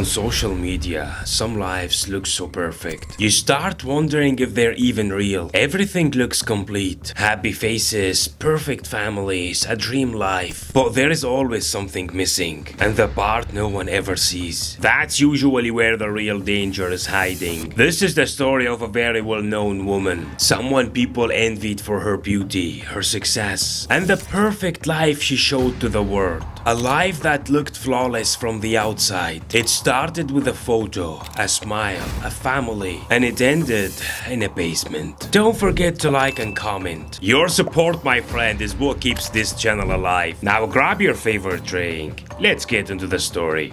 social media, some lives look so perfect. You start wondering if they're even real. Everything looks complete. Happy faces, perfect families, a dream life. But there is always something missing, and the part no one ever sees. That's usually where the real danger is hiding. This is the story of a very well-known woman. Someone people envied for her beauty, her success, and the perfect life she showed to the world. A life that looked flawless from the outside. It started with a photo, a smile, a family, and it ended in a basement. Don't forget to like and comment. Your support, my friend, is what keeps this channel alive. Now grab your favorite drink. Let's get into the story.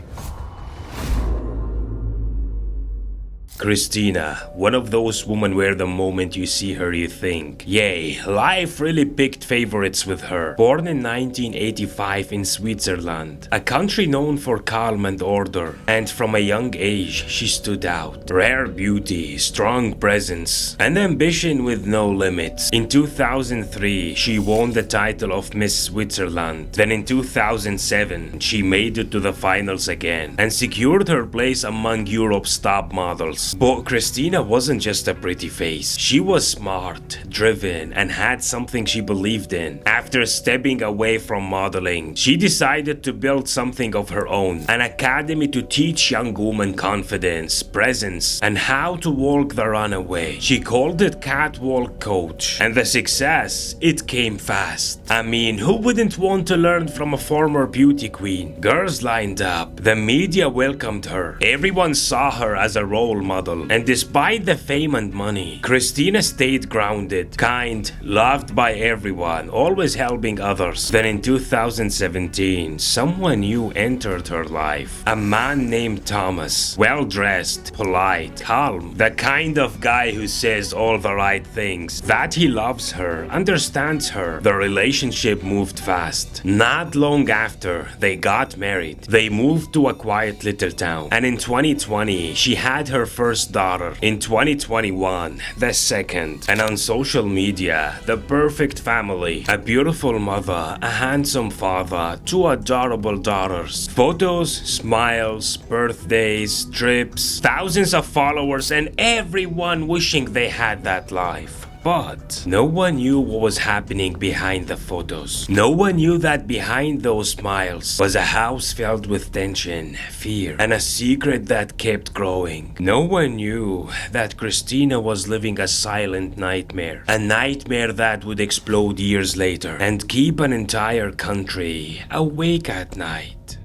Kristina, one of those women where the moment you see her you think, yay, life really picked favorites with her. Born in 1985 in Switzerland, a country known for calm and order, and from a young age she stood out. Rare beauty, strong presence, and ambition with no limits. In 2003, she won the title of Miss Switzerland. Then in 2007, she made it to the finals again, and secured her place among Europe's top models. But Kristina wasn't just a pretty face. She was smart, driven, and had something she believed in. After stepping away from modeling, she decided to build something of her own. An academy to teach young women confidence, presence, and how to walk the runaway. She called it Catwalk Coach. And the success, it came fast. I mean, who wouldn't want to learn from a former beauty queen? Girls lined up. The media welcomed her. Everyone saw her as a role model. And despite the fame and money, Kristina stayed grounded, kind, loved by everyone, always helping others. Then in 2017, someone new entered her life. A man named Thomas. Well-dressed, polite, calm. The kind of guy who says all the right things. That he loves her, understands her. The relationship moved fast. Not long after, they got married. They moved to a quiet little town. And in 2020, she had her first daughter. In 2021, the second. And on social media, the perfect family. A beautiful mother, a handsome father, two adorable daughters. Photos, smiles, birthdays, trips, thousands of followers, and everyone wishing they had that life. But no one knew what was happening behind the photos. No one knew that behind those smiles was a house filled with tension, fear, and a secret that kept growing. No one knew that Kristina was living a silent nightmare. A nightmare that would explode years later and keep an entire country awake at night.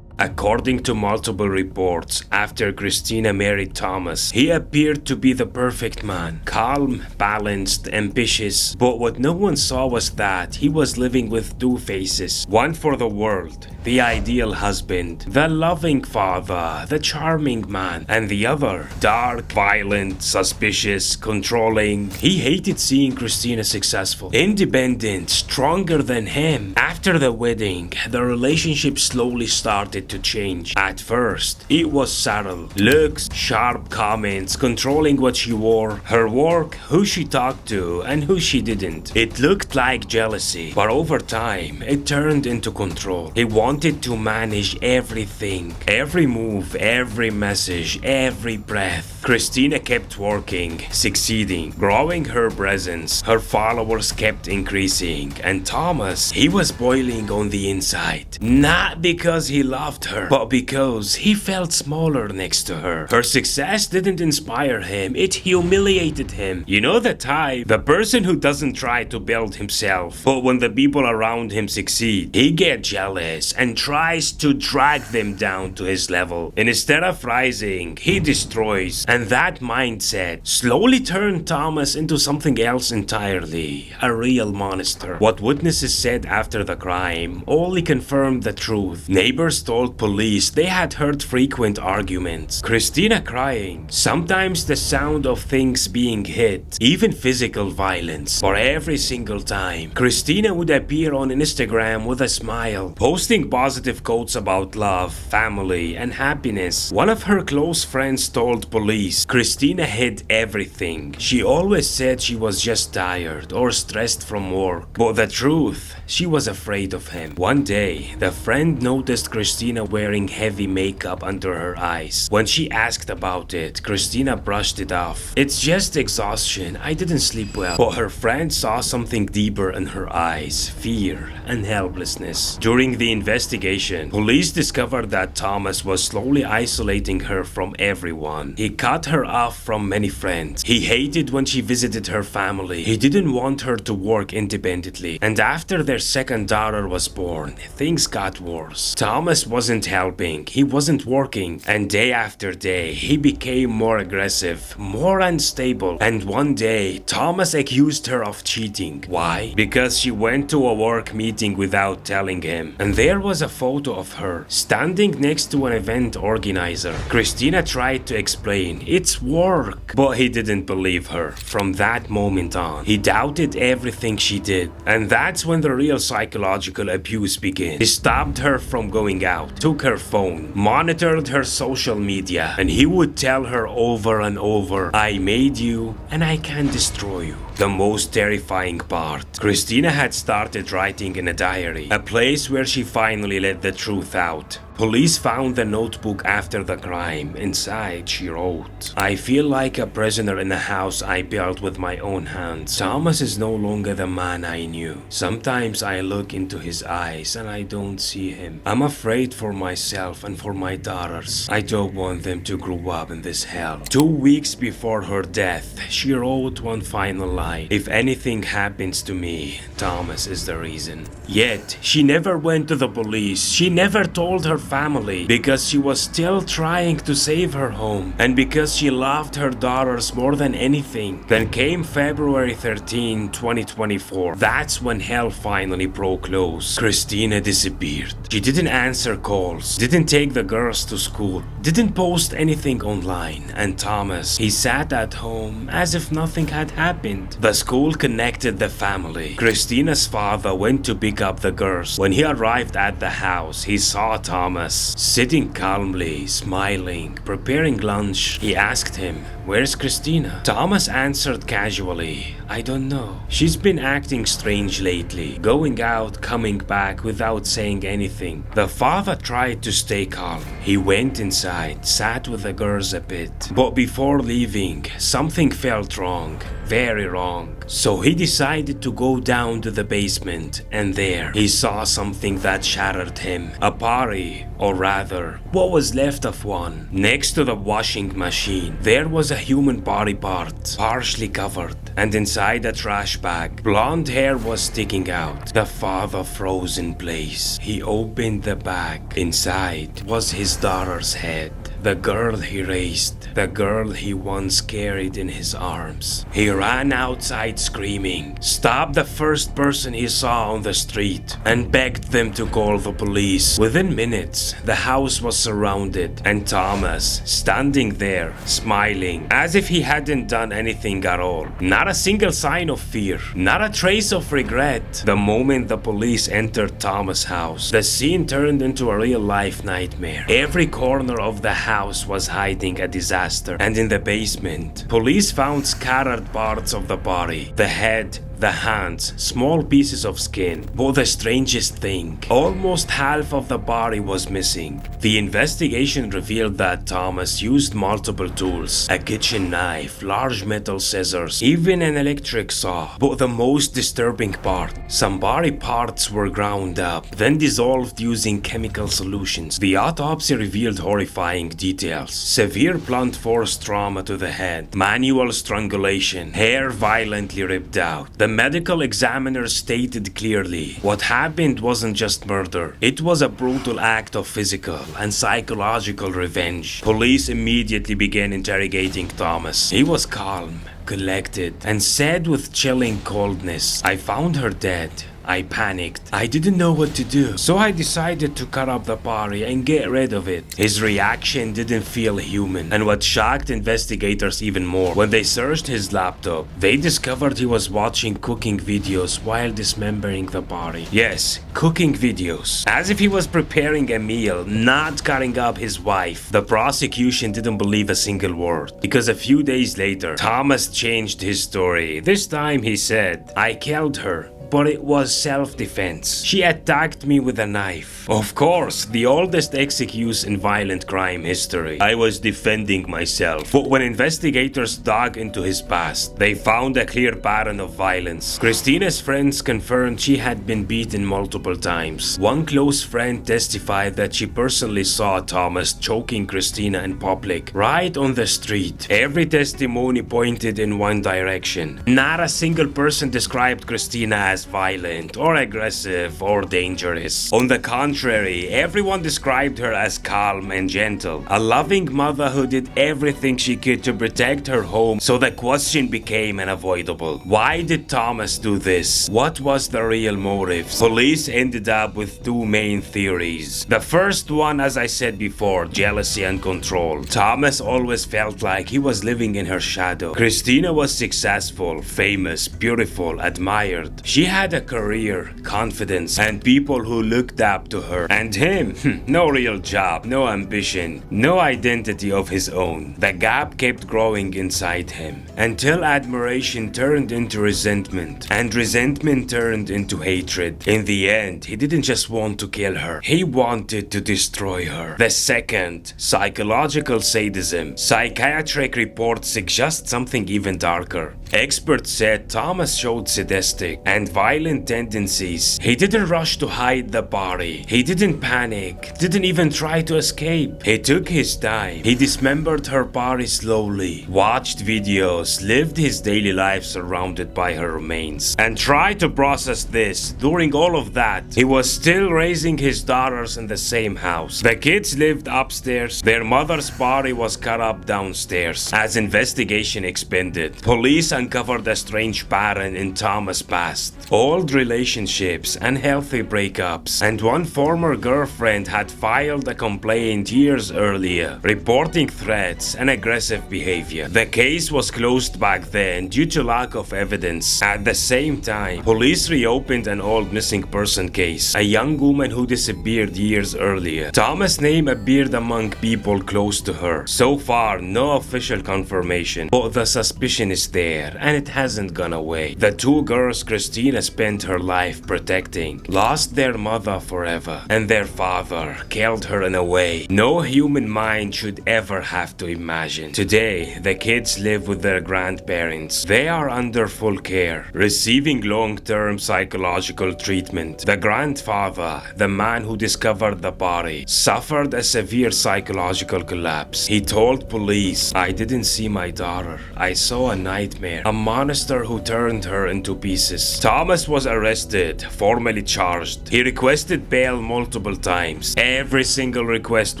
According to multiple reports, after Kristina married Thomas, he appeared to be the perfect man. Calm, balanced, ambitious. But what no one saw was that he was living with two faces. One for the world, the ideal husband, the loving father, the charming man. And the other, dark, violent, suspicious, controlling. He hated seeing Kristina successful, independent, stronger than him. After the wedding, the relationship slowly started to change. At first, it was subtle. Looks, sharp comments, controlling what she wore, her work, who she talked to, and who she didn't. It looked like jealousy, but over time, it turned into control. He wanted to manage everything, every move, every message, every breath. Kristina kept working, succeeding, growing her presence. Her followers kept increasing, and Thomas, he was boiling on the inside. Not because he loved her, but because he felt smaller next to her. Her success didn't inspire him, it humiliated him. You know the type, the person who doesn't try to build himself, but when the people around him succeed, he gets jealous and tries to drag them down to his level. And instead of rising, he destroys. And that mindset slowly turned Thomas into something else entirely, a real monster. What witnesses said after the crime only confirmed the truth. Neighbors told police they had heard frequent arguments, Kristina crying, sometimes the sound of things being hit, even physical violence. For every single time, Kristina would appear on Instagram with a smile, posting positive quotes about love, family, and happiness. One of her close friends told police Kristina hid everything. She always said she was just tired or stressed from work, but the truth, she was afraid of him. One day, the friend noticed Kristina Kristina wearing heavy makeup under her eyes. When she asked about it, Kristina brushed it off. It's just exhaustion, I didn't sleep well. But her friend saw something deeper in her eyes, fear and helplessness. During the investigation, police discovered that Thomas was slowly isolating her from everyone. He cut her off from many friends. He hated when she visited her family. He didn't want her to work independently. And after their second daughter was born, things got worse. Thomas wasn't helping. He wasn't working. And day after day, he became more aggressive, more unstable. And one day, Thomas accused her of cheating. Why? Because she went to a work meeting without telling him. And there was a photo of her standing next to an event organizer. Kristina tried to explain, it's work. But he didn't believe her. From that moment on, he doubted everything she did. And that's when the real psychological abuse began. He stopped her from going out, took her phone, monitored her social media, and he would tell her over and over, I made you and I can destroy you. The most terrifying part, Kristina had started writing in a diary, a place where she finally let the truth out. Police found the notebook after the crime. Inside, she wrote, I feel like a prisoner in a house I built with my own hands. Thomas is no longer the man I knew. Sometimes I look into his eyes and I don't see him. I'm afraid for myself and for my daughters. I don't want them to grow up in this hell. 2 weeks before her death, she wrote one final line. If anything happens to me, Thomas is the reason. Yet, she never went to the police. She never told her family because she was still trying to save her home and because she loved her daughters more than anything. Then came February 13, 2024. That's when hell finally broke loose. Kristina disappeared. She didn't answer calls, didn't take the girls to school, didn't post anything online. And Thomas, he sat at home as if nothing had happened. The school connected the family. Kristina's father went to pick up the girls. When he arrived at the house, he saw Thomas sitting calmly, smiling, preparing lunch. He asked him, where's Kristina? Thomas answered casually, I don't know. She's been acting strange lately, going out, coming back without saying anything. The father tried to stay calm. He went inside, sat with the girls a bit. But before leaving, something felt wrong. Very wrong. So he decided to go down to the basement, and there he saw something that shattered him. A body, or rather, what was left of one. Next to the washing machine, there was a human body part, partially covered, and inside a trash bag, blonde hair was sticking out. The father froze in place. He opened the bag. Inside was his daughter's head. The girl he raised, the girl he once carried in his arms. He ran outside screaming, stopped the first person he saw on the street, and begged them to call the police. Within minutes, the house was surrounded, and Thomas, standing there, smiling, as if he hadn't done anything at all. Not a single sign of fear, not a trace of regret. The moment the police entered Thomas' house, the scene turned into a real-life nightmare. Every corner of the house was hiding a disaster, and in the basement, police found scattered parts of the body, the head, the hands, small pieces of skin. But the strangest thing, almost half of the body was missing. The investigation revealed that Thomas used multiple tools, a kitchen knife, large metal scissors, even an electric saw. But the most disturbing part, some body parts were ground up, then dissolved using chemical solutions. The autopsy revealed horrifying details. Severe blunt force trauma to the head, manual strangulation, hair violently ripped out. The medical examiner stated clearly, what happened wasn't just murder. It was a brutal act of physical and psychological revenge. Police immediately began interrogating Thomas. He was calm, collected, and said with chilling coldness, I found her dead. I panicked. I didn't know what to do, so I decided to cut up the body and get rid of it. His reaction didn't feel human, and what shocked investigators even more, when they searched his laptop, they discovered he was watching cooking videos while dismembering the body. Yes, cooking videos. As if he was preparing a meal, not cutting up his wife. The prosecution didn't believe a single word, because a few days later, Thomas changed his story. This time he said, I killed her, but it was self-defense. She attacked me with a knife. Of course, the oldest excuse in violent crime history. I was defending myself. But when investigators dug into his past, they found a clear pattern of violence. Kristina's friends confirmed she had been beaten multiple times. One close friend testified that she personally saw Thomas choking Kristina in public, right on the street. Every testimony pointed in one direction. Not a single person described Kristina as violent or aggressive or dangerous. On the contrary, everyone described her as calm and gentle. A loving mother who did everything she could to protect her home, so the question became unavoidable. Why did Thomas do this? What was the real motive? Police ended up with two main theories. The first one, as I said before, jealousy and control. Thomas always felt like he was living in her shadow. Kristina was successful, famous, beautiful, admired. She had a career, confidence, and people who looked up to her. And him, no real job, no ambition, no identity of his own. The gap kept growing inside him until admiration turned into resentment, and resentment turned into hatred. In the end, he didn't just want to kill her, he wanted to destroy her. The second, psychological sadism. Psychiatric reports suggest something even darker. Experts said Thomas showed sadistic and violent tendencies. He didn't rush to hide the body. He didn't panic, didn't even try to escape. He took his time. He dismembered her body slowly, watched videos, lived his daily life surrounded by her remains, and tried to process this. During all of that, he was still raising his daughters in the same house. The kids lived upstairs. Their mother's body was cut up downstairs. As investigation expanded, police uncovered a strange pattern in Thomas' past. Old relationships, unhealthy breakups, and one former girlfriend had filed a complaint years earlier, reporting threats and aggressive behavior. The case was closed back then due to lack of evidence. At the same time, police reopened an old missing person case, a young woman who disappeared years earlier. Thomas' name appeared among people close to her. So far, no official confirmation, but the suspicion is there, and it hasn't gone away. The two girls Kristina spent her life protecting lost their mother forever, and their father killed her in a way no human mind should ever have to imagine. Today, the kids live with their grandparents. They are under full care, receiving long-term psychological treatment. The grandfather, the man who discovered the body, suffered a severe psychological collapse. He told police, "I didn't see my daughter. I saw a nightmare, a monster who turned her into pieces." Thomas was arrested, formally charged. He requested bail multiple times. Every single request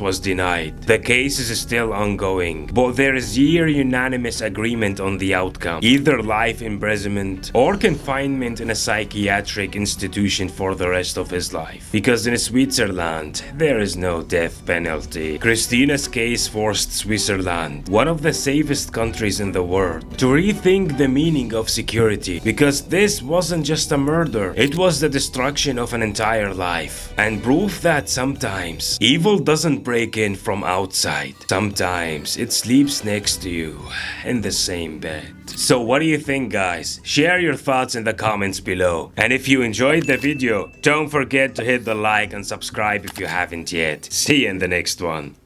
was denied. The case is still ongoing, but there is unanimous agreement on the outcome: either life imprisonment or confinement in a psychiatric institution for the rest of his life. Because in Switzerland, there is no death penalty. Kristina's case forced Switzerland, one of the safest countries in the world, to rethink the meaning of security, because this wasn't just a murder, it was the destruction of an entire life, and proof that sometimes evil doesn't break in from outside. Sometimes it sleeps next to you in the same bed. So what do you think, guys? Share your thoughts in the comments below. And if you enjoyed the video, don't forget to hit the like and subscribe if you haven't yet. See you in the next one.